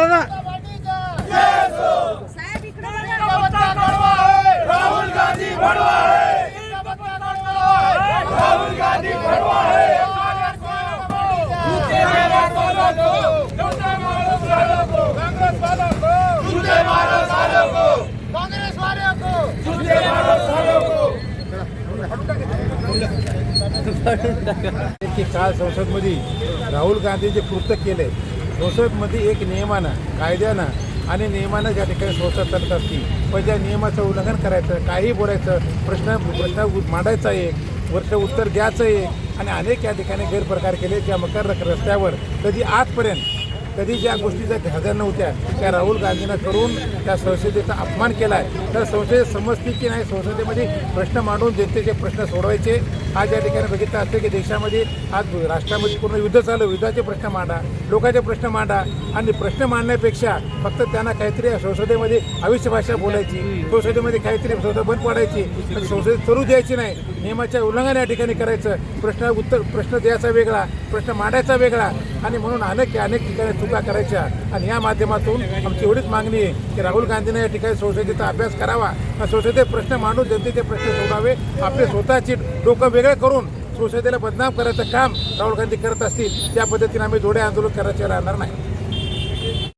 दादा साहेब इकडे राहुल गांधी भड़वा है, राहुल गांधी भड़वा है। जूते मारो सालों को, जूते मारो सालों को, कांग्रेस वालों को, जूते मारो सालों को, कांग्रेस वालों को, जूते मारो सालों को। की काल संसदमध्ये राहुल गांधी जे कृत्य केले संसदमध्ये एक नियमानं कायद्यानं आणि नियमानं ज्या ठिकाणी संसद चालत असती पण त्या नियमाचं उल्लंघन करायचं काही बोलायचं प्रश्न मांडायचा एक वर्ष उत्तर द्यायचं एक आणि अनेक या ठिकाणी गैरप्रकार केले त्या मकर रस्त्यावर कधी आजपर्यंत कधी ज्या गोष्टीचा झाल्या नव्हत्या त्या राहुल गांधीनं करून त्या संसदेचा अपमान केला आहे तर संसदेत समजते की नाही संसदेमध्ये प्रश्न मांडून जनतेचे प्रश्न सोडवायचे आज या ठिकाणी बघितलं असतं की देशामध्ये आज राष्ट्रामध्ये पूर्ण युद्ध चालू युद्धाचे प्रश्न मांडा लोकांचे प्रश्न मांडा आणि प्रश्न मांडण्यापेक्षा फक्त त्यांना काहीतरी संसदेमध्ये अविष्य भाषा बोलायची संसदेमध्ये काहीतरी संसद बंद पाडायची संसदेत करू द्यायची नाही नियमाच्या उल्लंघन या ठिकाणी करायचं प्रश्न द्यायचा वेगळा प्रश्न मांडायचा वेगळा आणि म्हणून अनेक ठिकाणी चुका करायच्या आणि या माध्यमातून आमची एवढीच मागणी आहे की राहुल गांधीने या ठिकाणी संसदेचा अभ्यास करावा संसदेत प्रश्न मांडून जनतेचे प्रश्न सोडावे आपले स्वतःची डोकं वेगळे करून संसदेला बदनाम करायचं काम राहुल गांधी करत असतील त्या पद्धतीने आम्ही जोडे आंदोलन करायचे राहणार नाही।